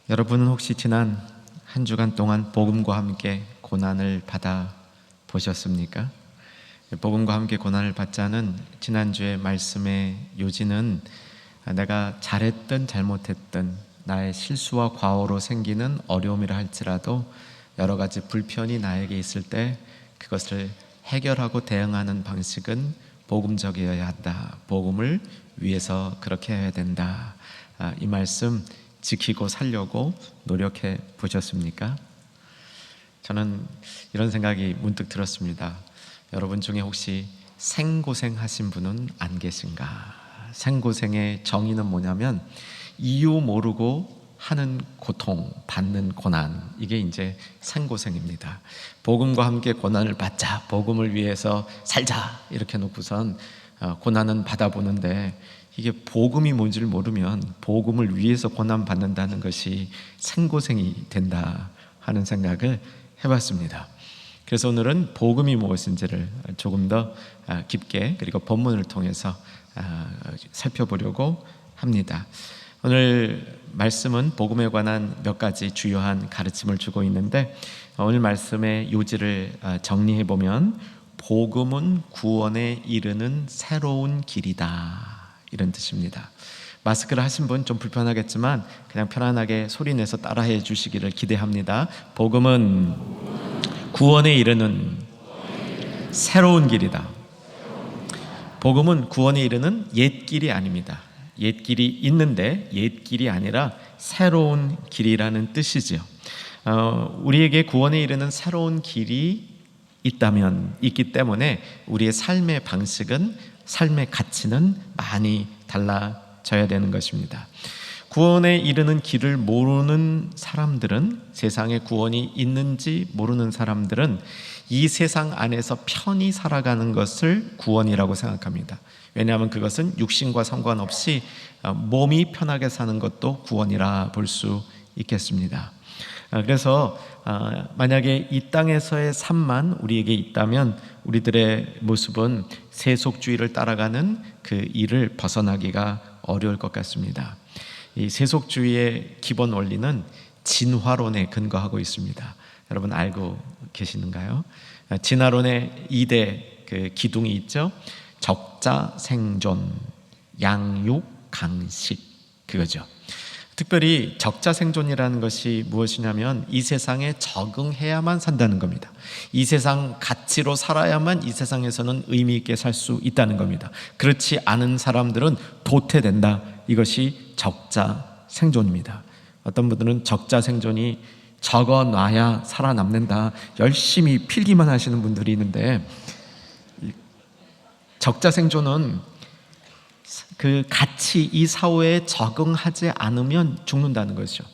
여러분은 혹시 지난 한 주간 동안 복음과 함께 고난을 받아 보셨습니까? 복음과 함께 고난을 받자는 지난주의 말씀의 요지는 내가 잘했든 잘못했든 나의 실수와 과오로 생기는 어려움이라 할지라도 여러 가지 불편이 나에게 있을 때 그것을 해결하고 대응하는 방식은 복음적이어야 한다. 복음을 위해서 그렇게 해야 된다. 이 말씀 지키고 살려고 노력해 보셨습니까? 저는 이런 생각이 문득 들었습니다. 여러분 중에 혹시 생고생 하신 분은 안 계신가? 생고생의 정의는 뭐냐면 이유 모르고 하는 고통, 받는 고난, 이게 이제 생고생입니다. 복음과 함께 고난을 받자, 복음을 위해서 살자 이렇게 놓고선 고난은 받아보는데 이게 복음이 뭔지를 모르면 복음을 위해서 고난받는다는 것이 생고생이 된다 하는 생각을 해봤습니다. 그래서 오늘은 복음이 무엇인지를 조금 더 깊게 그리고 본문을 통해서 살펴보려고 합니다. 오늘 말씀은 복음에 관한 몇 가지 주요한 가르침을 주고 있는데 오늘 말씀의 요지를 정리해 보면 복음은 구원에 이르는 새로운 길이다 이런 뜻입니다. 마스크를 하신 분 좀 불편하겠지만 그냥 편안하게 소리 내서 따라해 주시기를 기대합니다. 복음은 구원에 이르는 새로운 길이다. 복음은 구원에 이르는 옛길이 아닙니다. 옛길이 있는데 옛길이 아니라 새로운 길이라는 뜻이죠. 우리에게 구원에 이르는 새로운 길이 있기 때문에 우리의 삶의 방식은, 삶의 가치는 많이 달라져야 되는 것입니다. 구원에 이르는 길을 모르는 사람들은, 세상에 구원이 있는지 모르는 사람들은 이 세상 안에서 편히 살아가는 것을 구원이라고 생각합니다. 왜냐하면 그것은 육신과 상관없이 몸이 편하게 사는 것도 구원이라 볼 수 있겠습니다. 그래서 만약에 이 땅에서의 삶만 우리에게 있다면 우리들의 모습은 세속주의를 따라가는 그 일을 벗어나기가 어려울 것 같습니다. 이 세속주의의 기본 원리는 진화론에 근거하고 있습니다. 여러분 알고 계시는가요? 진화론의 2대 그 기둥이 있죠. 적자 생존, 양육 강식, 그거죠. 특별히 적자 생존이라는 것이 무엇이냐면 이 세상에 적응해야만 산다는 겁니다. 이 세상 가치로 살아야만 이 세상에서는 의미 있게 살 수 있다는 겁니다. 그렇지 않은 사람들은 도태된다. 이것이 적자 생존입니다. 어떤 분들은 적자 생존이 적어놔야 살아남는다. 열심히 필기만 하시는 분들이 있는데 적자 생존은 그 같이 이 사회에 적응하지 않으면 죽는다는 거죠.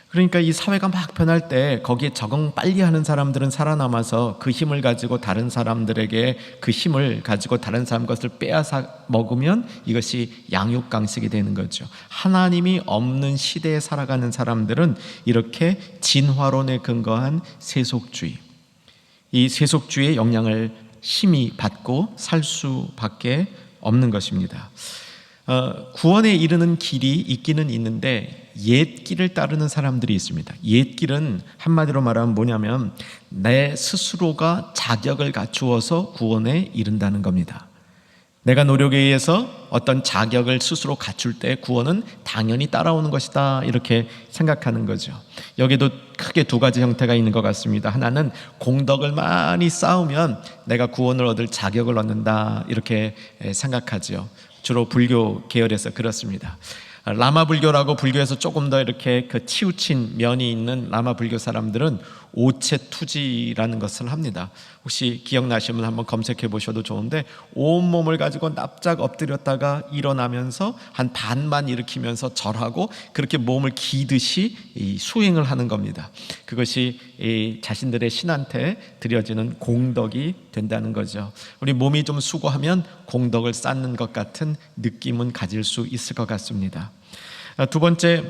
그러니까 이 사회가 막 변할 때 거기에 적응 빨리 하는 사람들은 살아남아서 그 힘을 가지고 다른 사람들에게 그 힘을 가지고 다른 사람 것을 빼앗아 먹으면 이것이 양육강식이 되는 거죠. 하나님이 없는 시대에 살아가는 사람들은 이렇게 진화론에 근거한 세속주의, 이 세속주의의 영향을 심히 받고 살 수밖에 없는 것입니다. 구원에 이르는 길이 있기는 있는데 옛 길을 따르는 사람들이 있습니다. 옛 길은 한마디로 말하면 뭐냐면 내 스스로가 자격을 갖추어서 구원에 이른다는 겁니다. 내가 노력에 의해서 어떤 자격을 스스로 갖출 때 구원은 당연히 따라오는 것이다 이렇게 생각하는 거죠. 여기도 크게 두 가지 형태가 있는 것 같습니다. 하나는 공덕을 많이 쌓으면 내가 구원을 얻을 자격을 얻는다 이렇게 생각하죠. 주로 불교 계열에서 그렇습니다. 라마 불교라고 불교에서 조금 더 이렇게 그 치우친 면이 있는 라마 불교 사람들은 오체투지라는 것을 합니다. 혹시 기억나시면 한번 검색해 보셔도 좋은데 온몸을 가지고 납작 엎드렸다가 일어나면서 한 반만 일으키면서 절하고 그렇게 몸을 기듯이 수행을 하는 겁니다. 그것이 자신들의 신한테 드려지는 공덕이 된다는 거죠. 우리 몸이 좀 수고하면 공덕을 쌓는 것 같은 느낌은 가질 수 있을 것 같습니다. 두 번째,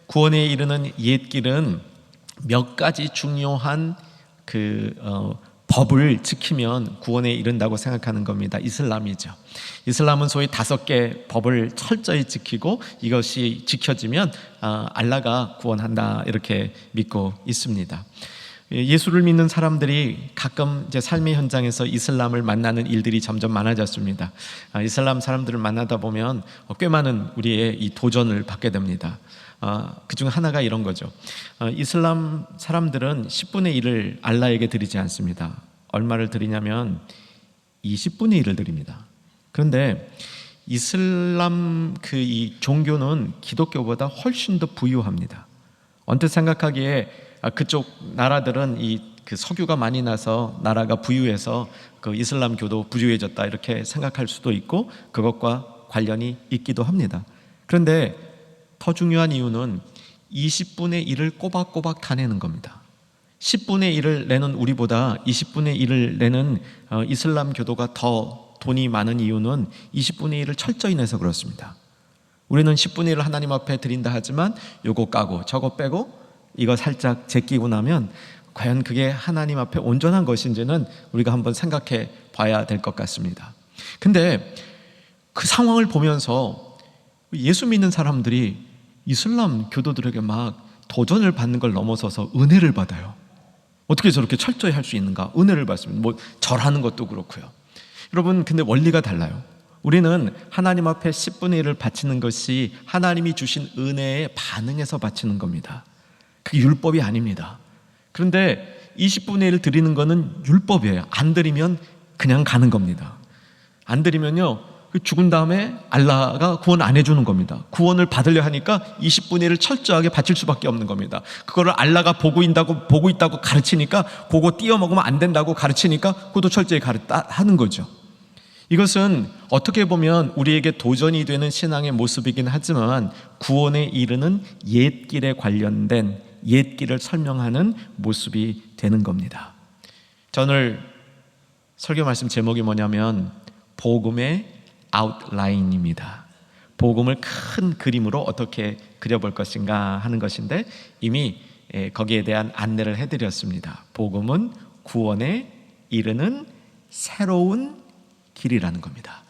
구원에 이르는 옛길은 몇 가지 중요한 법을 지키면 구원에 이른다고 생각하는 겁니다. 이슬람이죠. 이슬람은 소위 5개 법을 철저히 지키고 이것이 지켜지면 알라가 구원한다 이렇게 믿고 있습니다. 예수를 믿는 사람들이 가끔 이제 삶의 현장에서 이슬람을 만나는 일들이 점점 많아졌습니다. 이슬람 사람들을 만나다 보면 꽤 많은 우리의 이 도전을 받게 됩니다. 그중 하나가 이런 거죠. 이슬람 사람들은 10분의 1을 알라에게 드리지 않습니다. 얼마를 드리냐면 20분의 1을 드립니다. 그런데 이슬람 이 종교는 기독교보다 훨씬 더 부유합니다. 언뜻 생각하기에 그쪽 나라들은 그 석유가 많이 나서 나라가 부유해서 그 이슬람교도 부유해졌다 이렇게 생각할 수도 있고 그것과 관련이 있기도 합니다. 그런데 더 중요한 이유는 20분의 1을 꼬박꼬박 다 내는 겁니다. 10분의 1을 내는 우리보다 20분의 1을 내는 이슬람 교도가 더 돈이 많은 이유는 20분의 1을 철저히 내서 그렇습니다. 우리는 10분의 1을 하나님 앞에 드린다 하지만 요거 까고 저거 빼고 이거 살짝 제끼고 나면 과연 그게 하나님 앞에 온전한 것인지는 우리가 한번 생각해 봐야 될 것 같습니다. 근데 그 상황을 보면서 예수 믿는 사람들이 이슬람 교도들에게 막 도전을 받는 걸 넘어서서 은혜를 받아요. 어떻게 저렇게 철저히 할 수 있는가? 은혜를 받습니다. 절하는 것도 그렇고요. 여러분, 근데 원리가 달라요. 우리는 하나님 앞에 10분의 1을 바치는 것이 하나님이 주신 은혜에 반응해서 바치는 겁니다. 그게 율법이 아닙니다. 그런데 20분의 1을 드리는 거는 율법이에요. 안 드리면 그냥 가는 겁니다. 안 드리면요, 죽은 다음에 알라가 구원 안 해주는 겁니다. 구원을 받으려 하니까 20분의 1을 철저하게 바칠 수밖에 없는 겁니다. 그거를 알라가 보고 있다고 가르치니까 그거 띄어먹으면 안 된다고 가르치니까 그것도 철저히 하는 거죠. 이것은 어떻게 보면 우리에게 도전이 되는 신앙의 모습이긴 하지만 구원에 이르는 옛길에 관련된 옛길을 설명하는 모습이 되는 겁니다. 오늘 설교 말씀 제목이 뭐냐면 복음의 아웃라인입니다. 복음을 큰 그림으로 어떻게 그려볼 것인가 하는 것인데 이미 거기에 대한 안내를 해드렸습니다. 복음은 구원에 이르는 새로운 길이라는 겁니다.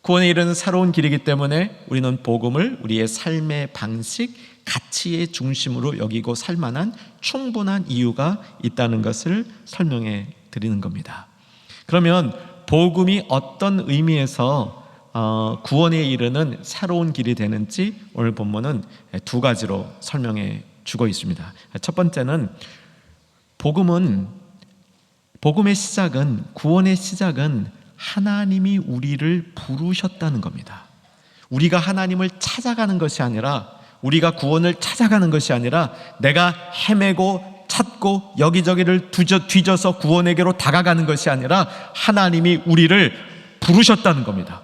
구원에 이르는 새로운 길이기 때문에 우리는 복음을 우리의 삶의 방식, 가치의 중심으로 여기고 살 만한 충분한 이유가 있다는 것을 설명해 드리는 겁니다. 그러면 복음이 어떤 의미에서 구원에 이르는 새로운 길이 되는지 오늘 본문은 2가지로 설명해 주고 있습니다. 첫 번째는 복음의 시작은, 구원의 시작은 하나님이 우리를 부르셨다는 겁니다. 우리가 하나님을 찾아가는 것이 아니라, 우리가 구원을 찾아가는 것이 아니라 내가 헤매고 찾고 여기저기를 뒤져서 구원에게로 다가가는 것이 아니라 하나님이 우리를 부르셨다는 겁니다.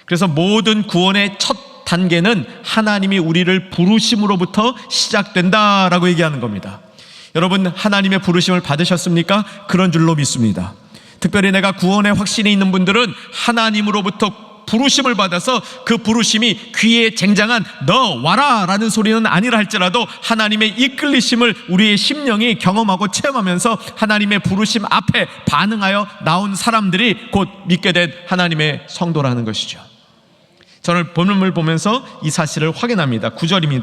그래서 모든 구원의 첫 단계는 하나님이 우리를 부르심으로부터 시작된다라고 얘기하는 겁니다. 여러분, 하나님의 부르심을 받으셨습니까? 그런 줄로 믿습니다. 특별히 내가 구원의 확신이 있는 분들은 하나님으로부터 부르심을 받아서 그 부르심이 귀에 쟁장한 너 와라 라는 소리는 아니라 할지라도 하나님의 이끌리심을 우리의 심령이 경험하고 체험하면서 하나님의 부르심 앞에 반응하여 나온 사람들이 곧 믿게 된 하나님의 성도라는 것이죠. 저는 본문을 보면서 이 사실을 확인합니다. 9절입니다.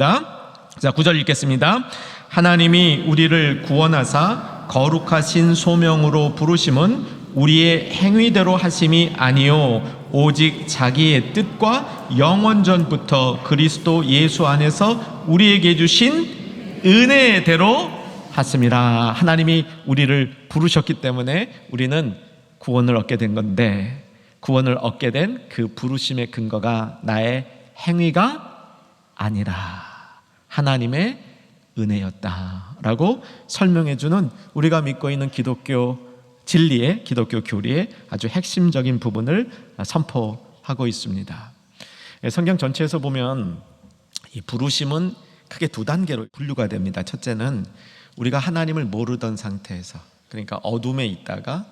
자, 9절 읽겠습니다. 하나님이 우리를 구원하사 거룩하신 소명으로 부르심은 우리의 행위대로 하심이 아니요 오직 자기의 뜻과 영원전부터 그리스도 예수 안에서 우리에게 주신 은혜대로 하심이라. 하나님이 우리를 부르셨기 때문에 우리는 구원을 얻게 된 건데, 구원을 얻게 된 그 부르심의 근거가 나의 행위가 아니라 하나님의 은혜였다라고 설명해주는, 우리가 믿고 있는 기독교 진리의, 기독교 교리의 아주 핵심적인 부분을 선포하고 있습니다. 성경 전체에서 보면 이 부르심은 크게 2단계로 분류가 됩니다. 첫째는 우리가 하나님을 모르던 상태에서, 그러니까 어둠에 있다가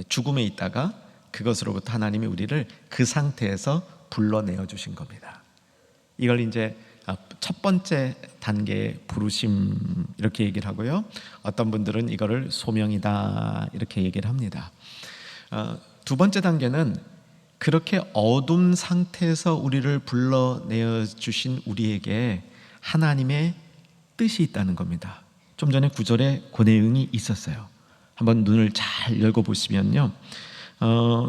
죽음에 있다가 그것으로부터 하나님이 우리를 그 상태에서 불러내어 주신 겁니다. 이걸 이제 첫 번째 단계 부르심 이렇게 얘기를 하고요. 어떤 분들은 이거를 소명이다 이렇게 얘기를 합니다. 두 번째 단계는 그렇게 어둠 상태에서 우리를 불러내어 주신 우리에게 하나님의 뜻이 있다는 겁니다. 좀 전에 9절에 그 내용이 있었어요. 한번 눈을 잘 열고 보시면요,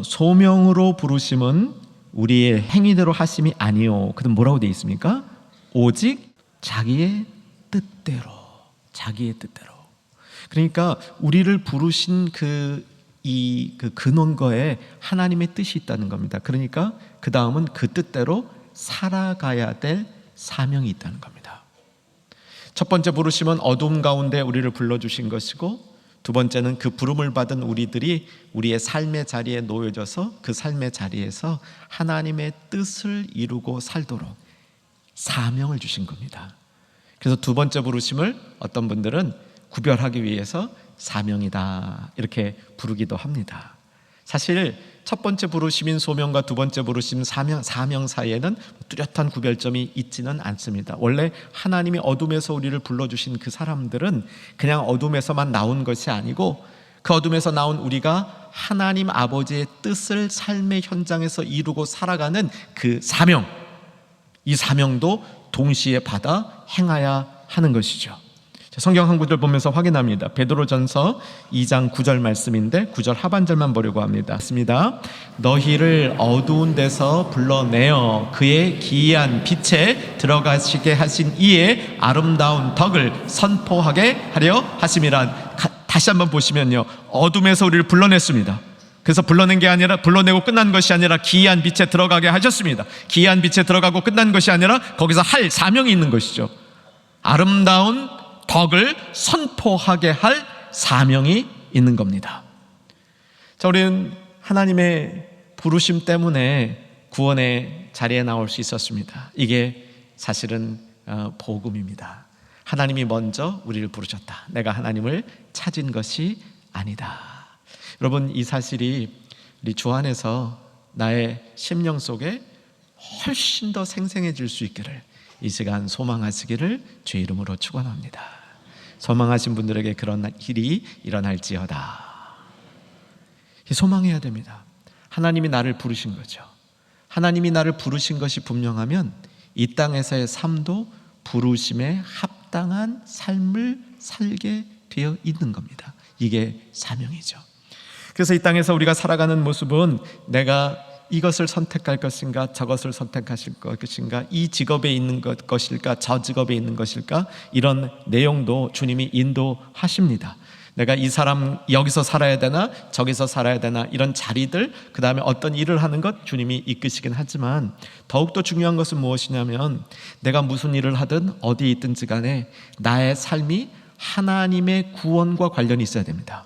소명으로 부르심은 우리의 행위대로 하심이 아니요. 그럼 뭐라고 되어 있습니까? 오직 자기의 뜻대로. 자기의 뜻대로. 그러니까 우리를 부르신 그 근원거에 하나님의 뜻이 있다는 겁니다. 그러니까 그 다음은 그 뜻대로 살아가야 될 사명이 있다는 겁니다. 첫 번째 부르심은 어둠 가운데 우리를 불러주신 것이고, 두 번째는 그 부름을 받은 우리들이 우리의 삶의 자리에 놓여져서 그 삶의 자리에서 하나님의 뜻을 이루고 살도록 사명을 주신 겁니다. 그래서 두 번째 부르심을 어떤 분들은 구별하기 위해서 사명이다 이렇게 부르기도 합니다. 사실 첫 번째 부르심인 소명과 두 번째 부르심 사명 사이에는 뚜렷한 구별점이 있지는 않습니다. 원래 하나님이 어둠에서 우리를 불러주신 그 사람들은 그냥 어둠에서만 나온 것이 아니고, 그 어둠에서 나온 우리가 하나님 아버지의 뜻을 삶의 현장에서 이루고 살아가는 그 사명, 이 사명도 동시에 받아 행하야 하는 것이죠. 성경 한 구절 보면서 확인합니다. 베드로전서 2장 9절 말씀인데 9절 하반절만 보려고 합니다. 너희를 어두운 데서 불러내어 그의 기이한 빛에 들어가시게 하신 이의 아름다운 덕을 선포하게 하려 하심이란. 다시 한번 보시면요, 어둠에서 우리를 불러냈습니다. 그래서 불러내고 끝난 것이 아니라 기이한 빛에 들어가게 하셨습니다. 기이한 빛에 들어가고 끝난 것이 아니라 거기서 할 사명이 있는 것이죠. 아름다운 덕을 선포하게 할 사명이 있는 겁니다. 자, 우리는 하나님의 부르심 때문에 구원의 자리에 나올 수 있었습니다. 이게 사실은 복음입니다. 하나님이 먼저 우리를 부르셨다. 내가 하나님을 찾은 것이 아니다. 여러분, 이 사실이 우리 주 안에서 나의 심령 속에 훨씬 더 생생해질 수 있기를 이 시간 소망하시기를 주의 이름으로 축원합니다. 소망하신 분들에게 그런 일이 일어날지어다. 소망해야 됩니다. 하나님이 나를 부르신 거죠. 하나님이 나를 부르신 것이 분명하면 이 땅에서의 삶도 부르심에 합당한 삶을 살게 되어 있는 겁니다. 이게 사명이죠. 그래서 이 땅에서 우리가 살아가는 모습은 내가 이것을 선택할 것인가, 저것을 선택하실 것인가, 이 직업에 있는 것일까, 저 직업에 있는 것일까, 이런 내용도 주님이 인도하십니다. 내가 이 사람 여기서 살아야 되나, 저기서 살아야 되나, 이런 자리들, 그 다음에 어떤 일을 하는 것 주님이 이끄시긴 하지만, 더욱더 중요한 것은 무엇이냐면 내가 무슨 일을 하든 어디에 있든지 간에 나의 삶이 하나님의 구원과 관련이 있어야 됩니다.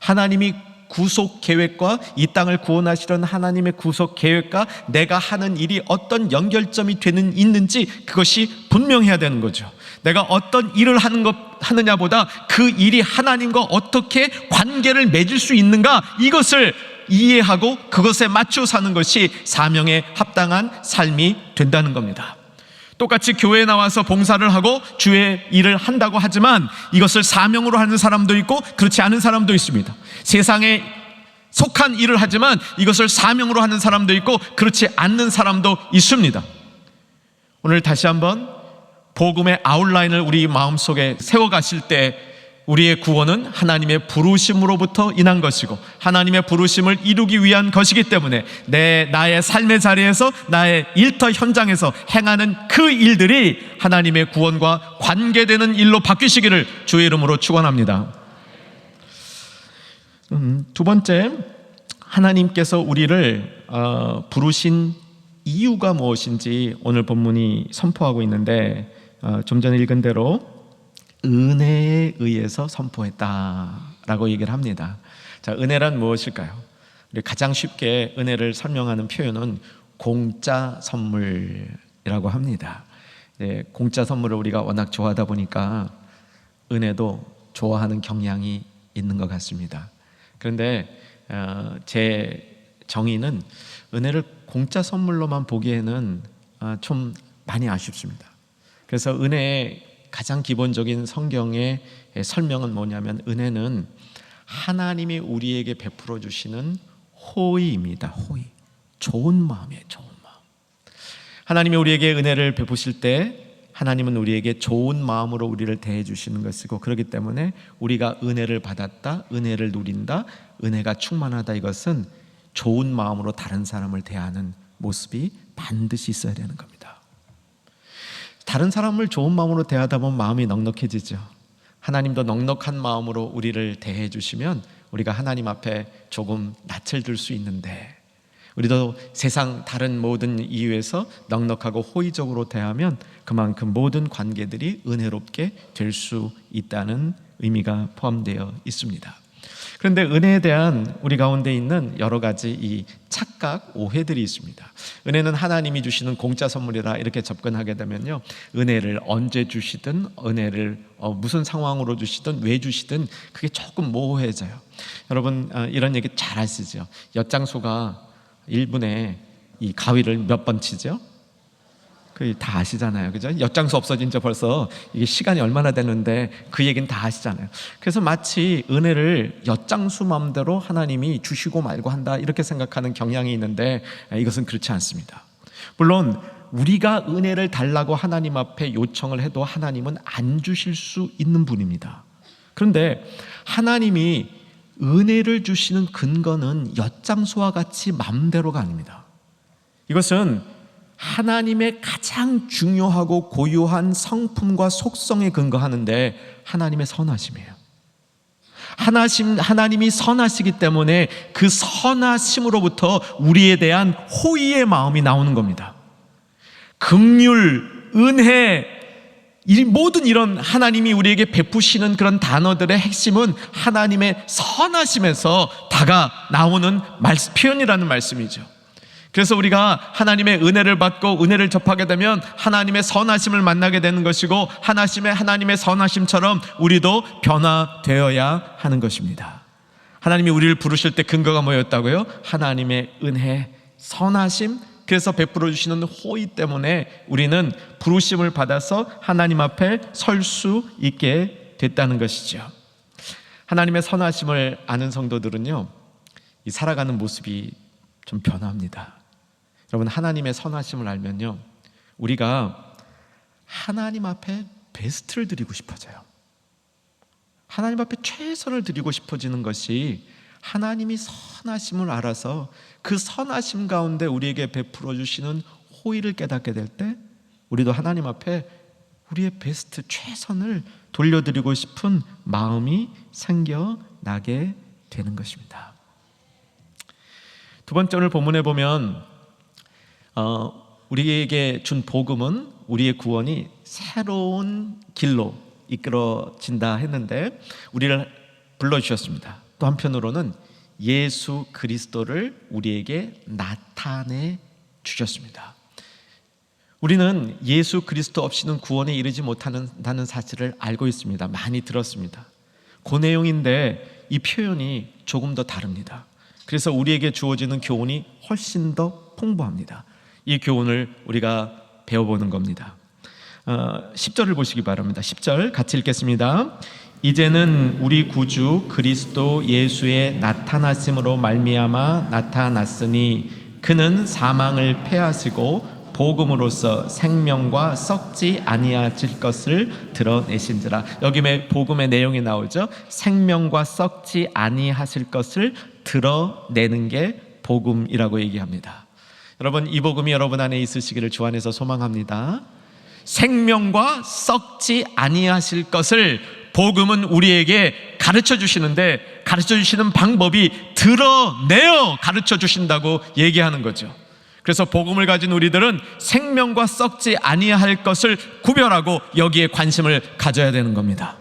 하나님이 구속 계획과 이 땅을 구원하시려는 하나님의 구속 계획과 내가 하는 일이 어떤 연결점이 있는지 그것이 분명해야 되는 거죠. 내가 어떤 일을 하느냐보다 그 일이 하나님과 어떻게 관계를 맺을 수 있는가, 이것을 이해하고 그것에 맞춰 사는 것이 사명에 합당한 삶이 된다는 겁니다. 똑같이 교회에 나와서 봉사를 하고 주의 일을 한다고 하지만 이것을 사명으로 하는 사람도 있고 그렇지 않은 사람도 있습니다. 세상에 속한 일을 하지만 이것을 사명으로 하는 사람도 있고 그렇지 않는 사람도 있습니다. 오늘 다시 한번 복음의 아웃라인을 우리 마음속에 세워가실 때 우리의 구원은 하나님의 부르심으로부터 인한 것이고 하나님의 부르심을 이루기 위한 것이기 때문에 나의 삶의 자리에서 나의 일터 현장에서 행하는 그 일들이 하나님의 구원과 관계되는 일로 바뀌시기를 주의 이름으로 축원합니다. 두 번째, 하나님께서 우리를 부르신 이유가 무엇인지 오늘 본문이 선포하고 있는데 좀 전에 읽은 대로 은혜에 의해서 선포했다라고 얘기를 합니다. 자, 은혜란 무엇일까요? 우리 가장 쉽게 은혜를 설명하는 표현은 공짜 선물이라고 합니다. 네, 공짜 선물을 우리가 워낙 좋아하다 보니까 은혜도 좋아하는 경향이 있는 것 같습니다. 그런데 제 정의는 은혜를 공짜 선물로만 보기에는 좀 많이 아쉽습니다. 그래서 은혜의 가장 기본적인 성경의 설명은 뭐냐면, 은혜는 하나님이 우리에게 베풀어 주시는 호의입니다. 호의. 좋은 마음이에요. 좋은 마음. 하나님이 우리에게 은혜를 베푸실 때 하나님은 우리에게 좋은 마음으로 우리를 대해 주시는 것이고, 그렇기 때문에 우리가 은혜를 받았다, 은혜를 누린다, 은혜가 충만하다, 이것은 좋은 마음으로 다른 사람을 대하는 모습이 반드시 있어야 되는 겁니다. 다른 사람을 좋은 마음으로 대하다 보면 마음이 넉넉해지죠. 하나님도 넉넉한 마음으로 우리를 대해 주시면 우리가 하나님 앞에 조금 낯을 들 수 있는데, 우리도 세상 다른 모든 이유에서 넉넉하고 호의적으로 대하면 그만큼 모든 관계들이 은혜롭게 될 수 있다는 의미가 포함되어 있습니다. 그런데 은혜에 대한 우리 가운데 있는 여러 가지 이 착각, 오해들이 있습니다. 은혜는 하나님이 주시는 공짜 선물이라 이렇게 접근하게 되면요, 은혜를 언제 주시든, 은혜를 무슨 상황으로 주시든, 왜 주시든 그게 조금 모호해져요. 여러분 이런 얘기 잘 아시죠? 엿장수가 1분에 이 가위를 몇 번 치죠? 그 다 아시잖아요, 그죠? 엿장수 없어진 지 벌써 이게 시간이 얼마나 됐는데 그 얘기는 다 아시잖아요. 그래서 마치 은혜를 엿장수 마음대로 하나님이 주시고 말고 한다, 이렇게 생각하는 경향이 있는데, 이것은 그렇지 않습니다. 물론 우리가 은혜를 달라고 하나님 앞에 요청을 해도 하나님은 안 주실 수 있는 분입니다. 그런데 하나님이 은혜를 주시는 근거는 엿장수와 같이 마음대로가 아닙니다. 이것은 하나님의 가장 중요하고 고유한 성품과 속성에 근거하는데, 하나님의 선하심이에요. 하나님이 선하시기 때문에 그 선하심으로부터 우리에 대한 호의의 마음이 나오는 겁니다. 긍휼, 은혜, 이 모든 이런 하나님이 우리에게 베푸시는 그런 단어들의 핵심은 하나님의 선하심에서 다가 나오는 표현이라는 말씀이죠. 그래서 우리가 하나님의 은혜를 받고 은혜를 접하게 되면 하나님의 선하심을 만나게 되는 것이고, 하나님의 선하심처럼 우리도 변화되어야 하는 것입니다. 하나님이 우리를 부르실 때 근거가 뭐였다고요? 하나님의 은혜, 선하심, 그래서 베풀어 주시는 호의 때문에 우리는 부르심을 받아서 하나님 앞에 설 수 있게 됐다는 것이죠. 하나님의 선하심을 아는 성도들은요, 이 살아가는 모습이 좀 변합니다. 여러분, 하나님의 선하심을 알면요, 우리가 하나님 앞에 베스트를 드리고 싶어져요. 하나님 앞에 최선을 드리고 싶어지는 것이, 하나님이 선하심을 알아서 그 선하심 가운데 우리에게 베풀어 주시는 호의를 깨닫게 될 때, 우리도 하나님 앞에 우리의 베스트, 최선을 돌려드리고 싶은 마음이 생겨나게 되는 것입니다. 두 번째, 오늘 본문에 보면 우리에게 준 복음은 우리의 구원이 새로운 길로 이끌어진다 했는데, 우리를 불러주셨습니다. 또 한편으로는 예수 그리스도를 우리에게 나타내 주셨습니다. 우리는 예수 그리스도 없이는 구원에 이르지 못한다는 사실을 알고 있습니다. 많이 들었습니다. 그 내용인데 이 표현이 조금 더 다릅니다. 그래서 우리에게 주어지는 교훈이 훨씬 더 풍부합니다. 이 교훈을 우리가 배워보는 겁니다. 10절을 보시기 바랍니다. 10절 같이 읽겠습니다. 이제는 우리 구주 그리스도 예수의 나타나심으로 말미암아 나타났으니, 그는 사망을 패하시고 복음으로써 생명과 썩지 아니하실 것을 드러내신지라. 여기 복음의 내용이 나오죠. 생명과 썩지 아니하실 것을 드러내는 게 복음이라고 얘기합니다. 여러분, 이 복음이 여러분 안에 있으시기를 주 안에서 소망합니다. 생명과 썩지 아니하실 것을 복음은 우리에게 가르쳐 주시는데, 가르쳐 주시는 방법이 드러내어 가르쳐 주신다고 얘기하는 거죠. 그래서 복음을 가진 우리들은 생명과 썩지 아니할 것을 구별하고 여기에 관심을 가져야 되는 겁니다.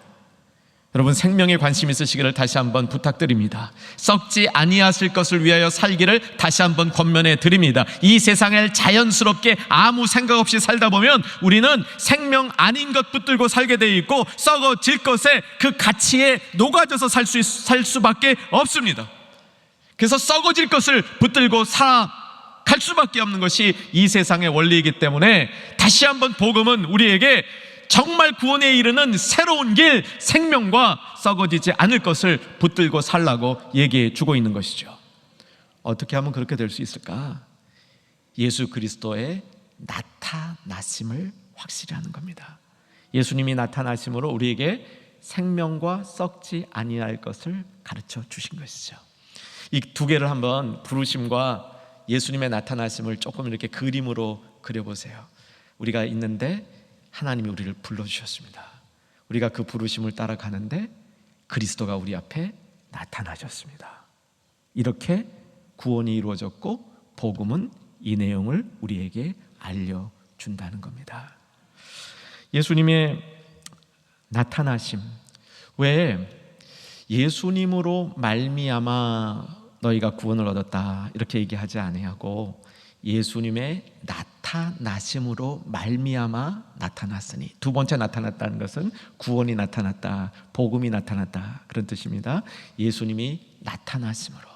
여러분, 생명에 관심 있으시기를 다시 한번 부탁드립니다. 썩지 아니하실 것을 위하여 살기를 다시 한번 권면해 드립니다. 이 세상을 자연스럽게 아무 생각 없이 살다 보면 우리는 생명 아닌 것 붙들고 살게 돼 있고, 썩어질 것에 그 가치에 녹아져서 살 수밖에 없습니다. 그래서 썩어질 것을 붙들고 살아가는 갈 수밖에 없는 것이 이 세상의 원리이기 때문에 다시 한번 복음은 우리에게 정말 구원에 이르는 새로운 길, 생명과 썩어지지 않을 것을 붙들고 살라고 얘기해 주고 있는 것이죠. 어떻게 하면 그렇게 될 수 있을까? 예수 그리스도의 나타나심을 확실히 하는 겁니다. 예수님이 나타나심으로 우리에게 생명과 썩지 아니할 것을 가르쳐 주신 것이죠. 이 두 개를 한번, 부르심과 예수님의 나타나심을 조금 이렇게 그림으로 그려보세요. 우리가 있는데 하나님이 우리를 불러주셨습니다. 우리가 그 부르심을 따라가는데 그리스도가 우리 앞에 나타나셨습니다. 이렇게 구원이 이루어졌고 복음은 이 내용을 우리에게 알려준다는 겁니다. 예수님의 나타나심, 왜 예수님으로 말미암아 너희가 구원을 얻었다 이렇게 얘기하지 아니하고 예수님의 나타나심으로 말미암아 나타났으니, 두 번째 나타났다는 것은 구원이 나타났다, 복음이 나타났다 그런 뜻입니다. 예수님이 나타나심으로.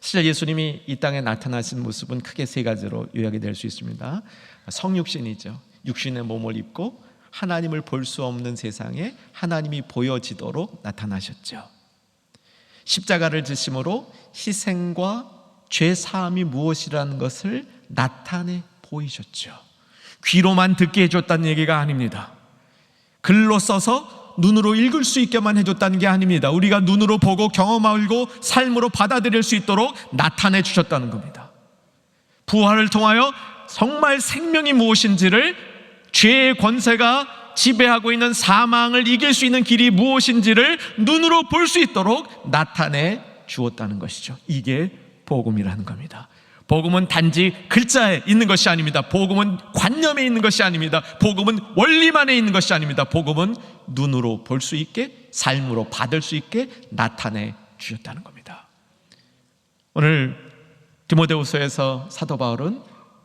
실제 예수님이 이 땅에 나타나신 모습은 크게 세 가지로 요약이 될 수 있습니다. 성육신이죠. 육신의 몸을 입고 하나님을 볼 수 없는 세상에 하나님이 보여지도록 나타나셨죠. 십자가를 지심으로 희생과 죄 사함이 무엇이라는 것을 나타내 보이셨죠. 귀로만 듣게 해줬다는 얘기가 아닙니다. 글로 써서 눈으로 읽을 수 있게만 해줬다는 게 아닙니다. 우리가 눈으로 보고 경험하고 삶으로 받아들일 수 있도록 나타내 주셨다는 겁니다. 부활을 통하여 정말 생명이 무엇인지를, 죄의 권세가 지배하고 있는 사망을 이길 수 있는 길이 무엇인지를 눈으로 볼 수 있도록 나타내 주었다는 것이죠. 이게 복음이라는 겁니다. 복음은 단지 글자에 있는 것이 아닙니다. 복음은 관념에 있는 것이 아닙니다. 복음은 원리만에 있는 것이 아닙니다. 복음은 눈으로 볼 수 있게, 삶으로 받을 수 있게 나타내 주셨다는 겁니다. 오늘 디모데후서에서 사도 바울은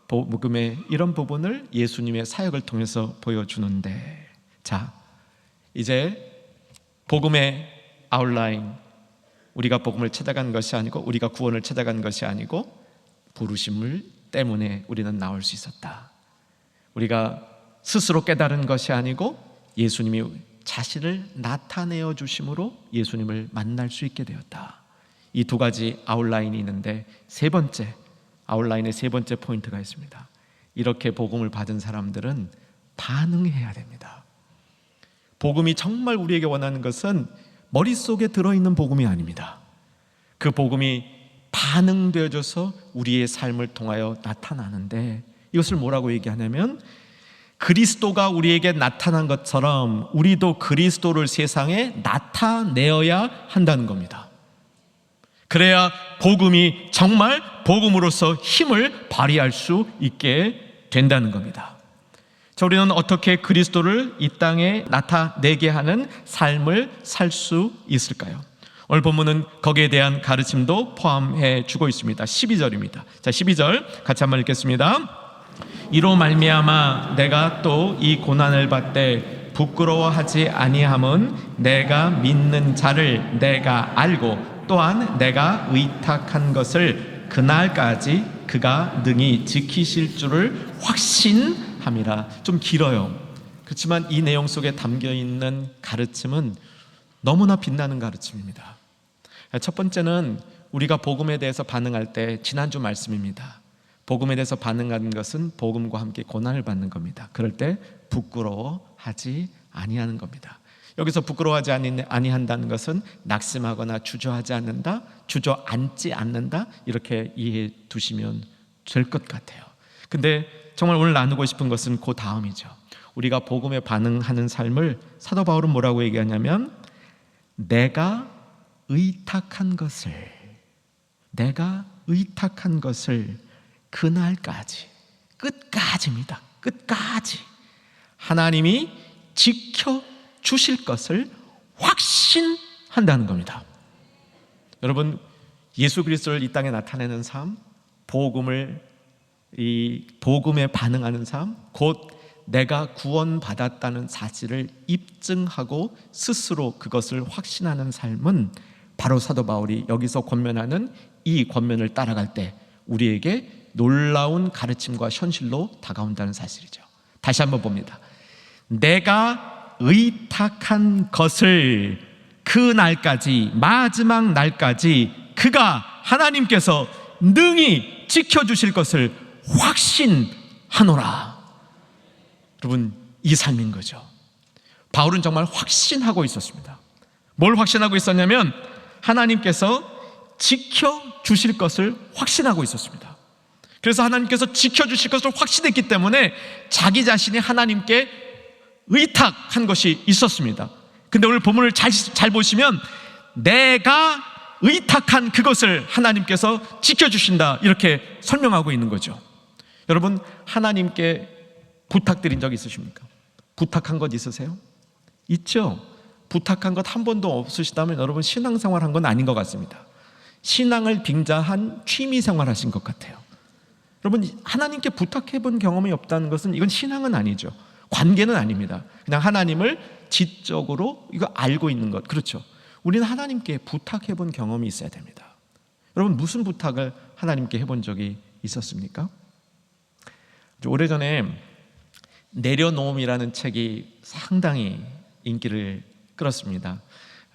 복음의 이런 부분을 예수님의 사역을 통해서 보여주는데, 자, 이제 복음의 아웃라인, 우리가 복음을 찾아간 것이 아니고 우리가 구원을 찾아간 것이 아니고 부르심을 때문에 우리는 나올 수 있었다. 우리가 스스로 깨달은 것이 아니고 예수님이 자신을 나타내어 주심으로 예수님을 만날 수 있게 되었다. 이 두 가지 아웃라인이 있는데, 세 번째 아웃라인의 세 번째 포인트가 있습니다. 이렇게 복음을 받은 사람들은 반응해야 됩니다. 복음이 정말 우리에게 원하는 것은 머릿속에 들어있는 복음이 아닙니다. 그 복음이 반응되어져서 우리의 삶을 통하여 나타나는데, 이것을 뭐라고 얘기하냐면 그리스도가 우리에게 나타난 것처럼 우리도 그리스도를 세상에 나타내어야 한다는 겁니다. 그래야 복음이 정말 복음으로서 힘을 발휘할 수 있게 된다는 겁니다. 자, 우리는 어떻게 그리스도를 이 땅에 나타내게 하는 삶을 살 수 있을까요? 오늘 본문은 거기에 대한 가르침도 포함해 주고 있습니다. 12절입니다. 자, 12절 같이 한번 읽겠습니다. 이로 말미암아 내가 또 이 고난을 받되 부끄러워하지 아니함은 내가 믿는 자를 내가 알고 또한 내가 의탁한 것을 그날까지 그가 능히 지키실 줄을 확신함이라. 좀 길어요. 그렇지만 이 내용 속에 담겨있는 가르침은 너무나 빛나는 가르침입니다. 첫 번째는 우리가 복음에 대해서 반응할 때, 지난주 말씀입니다. 복음에 대해서 반응하는 것은 복음과 함께 고난을 받는 겁니다. 그럴 때 부끄러워하지 아니하는 겁니다. 여기서 부끄러워하지 아니한다는 것은 낙심하거나 주저하지 않는다, 주저앉지 않는다, 이렇게 이해해 두시면 될 것 같아요. 근데 정말 오늘 나누고 싶은 것은 그 다음이죠. 우리가 복음에 반응하는 삶을 사도 바울은 뭐라고 얘기하냐면 내가 의탁한 것을 그날까지, 끝까지입니다. 끝까지 하나님이 지켜주실 것을 확신한다는 겁니다. 여러분, 예수 그리스도를 이 땅에 나타내는 삶, 복음에 반응하는 삶, 곧 내가 구원받았다는 사실을 입증하고 스스로 그것을 확신하는 삶은 바로 사도 바울이 여기서 권면하는 이 권면을 따라갈 때 우리에게 놀라운 가르침과 현실로 다가온다는 사실이죠. 다시 한번 봅니다. 내가 의탁한 것을 그 날까지, 마지막 날까지 그가 하나님께서 능히 지켜주실 것을 확신하노라. 여러분, 이 삶인 거죠. 바울은 정말 확신하고 있었습니다. 뭘 확신하고 있었냐면 하나님께서 지켜주실 것을 확신하고 있었습니다. 그래서 하나님께서 지켜주실 것을 확신했기 때문에 자기 자신이 하나님께 의탁한 것이 있었습니다. 근데 오늘 본문을 잘 보시면 내가 의탁한 그것을 하나님께서 지켜주신다, 이렇게 설명하고 있는 거죠. 여러분, 하나님께 부탁드린 적 있으십니까? 부탁한 것 있으세요? 있죠? 부탁한 것 한 번도 없으시다면 여러분 신앙생활 한 건 아닌 것 같습니다. 신앙을 빙자한 취미생활 하신 것 같아요. 여러분, 하나님께 부탁해 본 경험이 없다는 것은 이건 신앙은 아니죠. 관계는 아닙니다. 그냥 하나님을 지적으로 이거 알고 있는 것. 그렇죠. 우리는 하나님께 부탁해 본 경험이 있어야 됩니다. 여러분, 무슨 부탁을 하나님께 해본 적이 있었습니까? 오래전에 내려놓음이라는 책이 상당히 인기를 끌었습니다.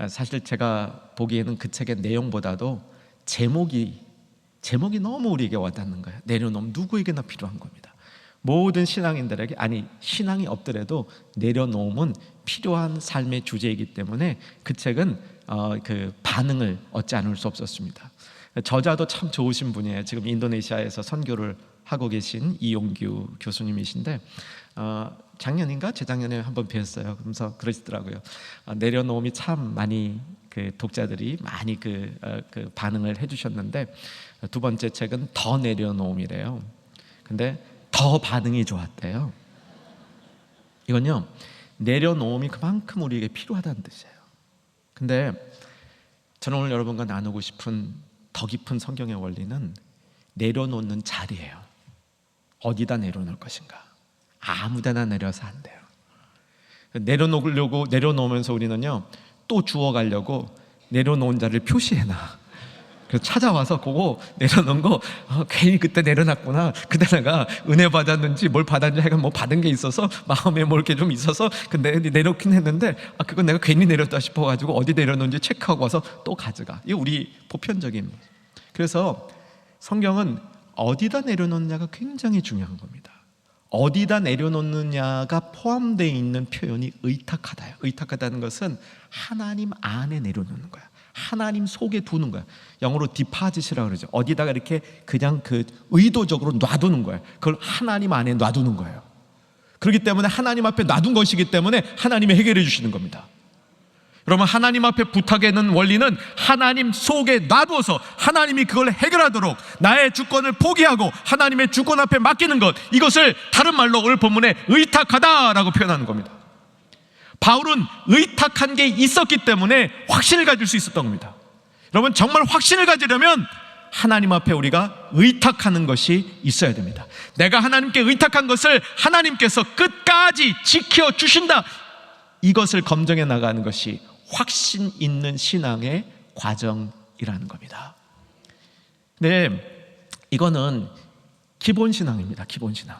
사실 제가 보기에는 그 책의 내용보다도 제목이 너무 우리에게 와닿는 거예요. 내려놓음, 누구에게나 필요한 겁니다. 모든 신앙인들에게, 아니 신앙이 없더라도 내려놓음은 필요한 삶의 주제이기 때문에 그 책은 그 반응을 얻지 않을 수 없었습니다. 저자도 참 좋으신 분이에요. 지금 인도네시아에서 선교를 하고 계신 이용규 교수님이신데 작년인가 재작년에 한번 뵀어요. 그러면서 그러시더라고요. 내려놓음이 참 많이 그 독자들이 많이 그 반응을 해주셨는데 두 번째 책은 더 내려놓음이래요. 근데 더 반응이 좋았대요. 이건요, 내려놓음이 그만큼 우리에게 필요하다는 뜻이에요. 근데 저는 오늘 여러분과 나누고 싶은 더 깊은 성경의 원리는 내려놓는 자리예요. 어디다 내려놓을 것인가? 아무데나 내려서 안 돼요. 내려놓으면서 우리는요 또 주워가려고 내려놓은 자리를 표시해놔. 그래서 찾아와서 그거 내려놓은 거 괜히 그때 내려놨구나. 그때 내가 은혜 받았는지 뭘 받았는지 하여간 뭐 받은 게 있어서 마음에 뭐 이렇게 좀 있어서 근데 내려놓긴 했는데 그건 내가 괜히 내렸다 싶어가지고 어디 내려놓은지 체크하고 와서 또 가져가. 이게 우리 보편적인. 그래서 성경은 어디다 내려놓느냐가 굉장히 중요한 겁니다. 어디다 내려놓느냐가 포함되어 있는 표현이 의탁하다요. 의탁하다는 것은 하나님 안에 내려놓는 거야. 하나님 속에 두는 거야. 영어로 디파짓이라고 그러죠. 어디다가 이렇게 그냥 그 의도적으로 놔두는 거예요. 그걸 하나님 안에 놔두는 거예요. 그렇기 때문에 하나님 앞에 놔둔 것이기 때문에 하나님이 해결해 주시는 겁니다. 여러분, 하나님 앞에 부탁하는 원리는 하나님 속에 놔두어서 하나님이 그걸 해결하도록 나의 주권을 포기하고 하나님의 주권 앞에 맡기는 것, 이것을 다른 말로 오늘 본문에 의탁하다라고 표현하는 겁니다. 바울은 의탁한 게 있었기 때문에 확신을 가질 수 있었던 겁니다. 여러분, 정말 확신을 가지려면 하나님 앞에 우리가 의탁하는 것이 있어야 됩니다. 내가 하나님께 의탁한 것을 하나님께서 끝까지 지켜주신다, 이것을 검증해 나가는 것이 확신 있는 신앙의 과정이라는 겁니다. 네, 이거는 기본 신앙입니다. 기본 신앙.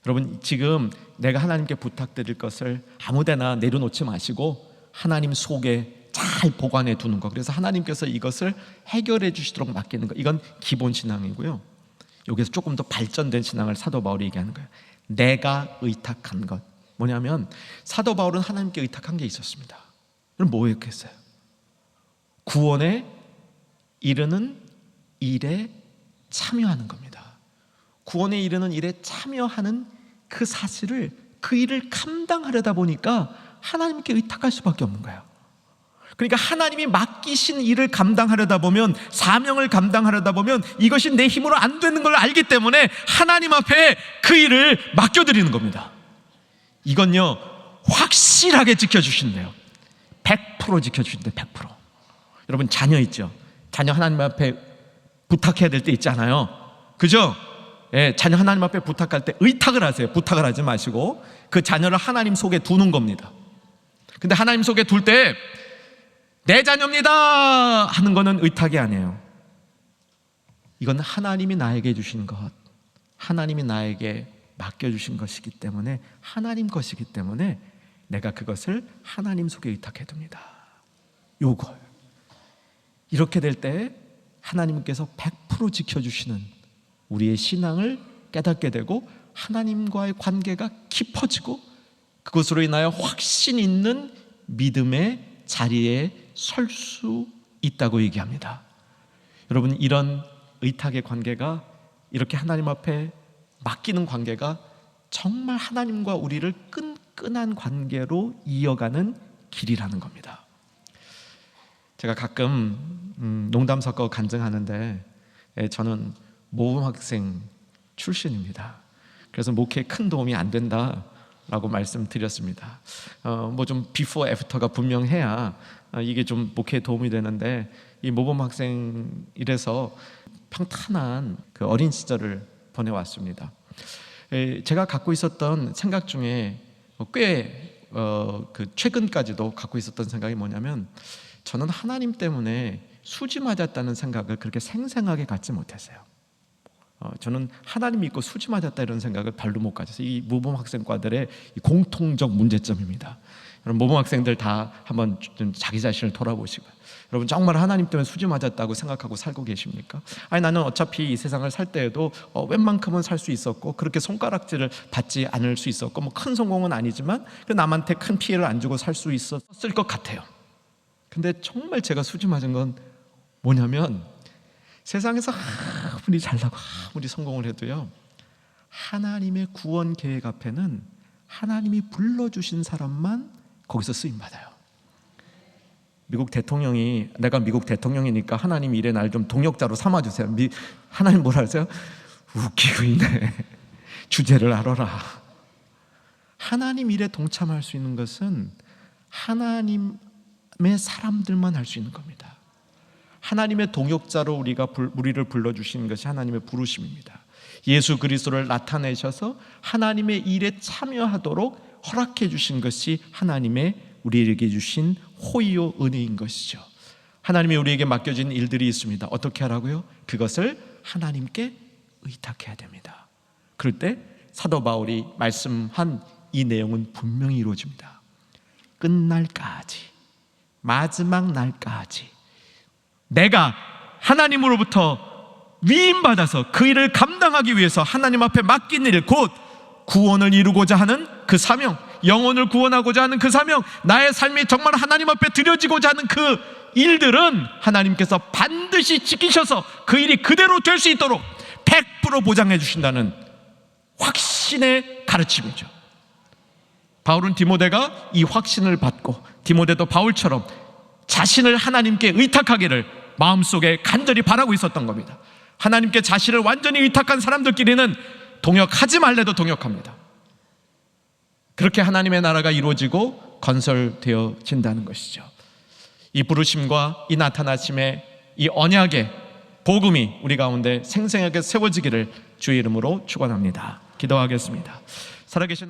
여러분, 지금 내가 하나님께 부탁드릴 것을 아무데나 내려놓지 마시고 하나님 속에 잘 보관해 두는 것, 그래서 하나님께서 이것을 해결해 주시도록 맡기는 것, 이건 기본 신앙이고요. 여기서 조금 더 발전된 신앙을 사도 바울이 얘기하는 거예요. 내가 의탁한 것, 뭐냐면 사도 바울은 하나님께 의탁한 게 있었습니다. 그럼 뭐 했겠어요? 구원에 이르는 일에 참여하는 겁니다. 구원에 이르는 일에 참여하는 그 사실을, 그 일을 감당하려다 보니까 하나님께 의탁할 수밖에 없는 거예요. 그러니까 하나님이 맡기신 일을 감당하려다 보면, 사명을 감당하려다 보면 이것이 내 힘으로 안 되는 걸 알기 때문에 하나님 앞에 그 일을 맡겨드리는 겁니다. 이건요 확실하게 지켜주신대요. 100% 지켜주신대요. 100%. 여러분, 자녀 있죠? 자녀 하나님 앞에 부탁해야 될 때 있잖아요. 그죠? 예, 자녀 하나님 앞에 부탁할 때 의탁을 하세요. 부탁을 하지 마시고 그 자녀를 하나님 속에 두는 겁니다. 근데 하나님 속에 둘 때 내 자녀입니다 하는 거는 의탁이 아니에요. 이건 하나님이 나에게 주신 것, 하나님이 나에게 맡겨주신 것이기 때문에, 하나님 것이기 때문에 내가 그것을 하나님 속에 의탁해 둡니다. 요걸 이렇게 될 때 하나님께서 100% 지켜주시는 우리의 신앙을 깨닫게 되고, 하나님과의 관계가 깊어지고, 그것으로 인하여 확신 있는 믿음의 자리에 설 수 있다고 얘기합니다. 여러분, 이런 의탁의 관계가, 이렇게 하나님 앞에 맡기는 관계가 정말 하나님과 우리를 끈끈한 관계로 이어가는 길이라는 겁니다. 제가 가끔 농담 섞어 간증하는데, 저는 모범학생 출신입니다. 그래서 목회에 큰 도움이 안 된다라고 말씀드렸습니다. 뭐 좀 비포 애프터가 분명해야 이게 좀 목회에 도움이 되는데, 이 모범학생 이래서 평탄한 그 어린 시절을 보내왔습니다. 제가 갖고 있었던 생각 중에 꽤 최근까지도 갖고 있었던 생각이 뭐냐면, 저는 하나님 때문에 수지 맞았다는 생각을 그렇게 생생하게 갖지 못했어요. 저는 하나님 믿고 수지 맞았다 이런 생각을 별로 못 가졌어요. 이 모범학생과들의 공통적 문제점입니다. 여러분, 모범학생들 다 한번 좀 자기 자신을 돌아보시고, 여러분 정말 하나님 때문에 수지 맞았다고 생각하고 살고 계십니까? 아니, 나는 어차피 이 세상을 살 때에도 웬만큼은 살 수 있었고, 그렇게 손가락질을 받지 않을 수 있었고, 뭐 큰 성공은 아니지만 남한테 큰 피해를 안 주고 살 수 있었을 것 같아요. 근데 정말 제가 수지 맞은 건 뭐냐면, 세상에서 아무리 잘나고 아무리 성공을 해도요, 하나님의 구원 계획 앞에는 하나님이 불러주신 사람만 거기서 쓰임받아요. 미국 대통령이, 내가 미국 대통령이니까 하나님 일에 날 좀 동역자로 삼아주세요. 하나님 뭐라 하세요? 웃기고 있네. 주제를 알아라. 하나님 일에 동참할 수 있는 것은 하나님의 사람들만 할 수 있는 겁니다. 하나님의 동역자로 우리를 불러주시는 것이 하나님의 부르심입니다. 예수 그리스도를 나타내셔서 하나님의 일에 참여하도록 허락해 주신 것이 하나님의 우리에게 주신 호의요 은혜인 것이죠. 하나님이 우리에게 맡겨진 일들이 있습니다. 어떻게 하라고요? 그것을 하나님께 의탁해야 됩니다. 그럴 때 사도 바울이 말씀한 이 내용은 분명히 이루어집니다. 끝날까지, 마지막 날까지 내가 하나님으로부터 위임받아서 그 일을 감당하기 위해서 하나님 앞에 맡긴 일, 곧 구원을 이루고자 하는 그 사명, 영혼을 구원하고자 하는 그 사명, 나의 삶이 정말 하나님 앞에 드려지고자 하는 그 일들은 하나님께서 반드시 지키셔서 그 일이 그대로 될 수 있도록 100% 보장해 주신다는 확신의 가르침이죠. 바울은 디모데가 이 확신을 받고, 디모데도 바울처럼 자신을 하나님께 의탁하기를 마음속에 간절히 바라고 있었던 겁니다. 하나님께 자신을 완전히 의탁한 사람들끼리는 동역하지 말래도 동역합니다. 그렇게 하나님의 나라가 이루어지고 건설되어진다는 것이죠. 이 부르심과 이 나타나심의 이 언약의 복음이 우리 가운데 생생하게 세워지기를 주의 이름으로 축원합니다. 기도하겠습니다. 살아계신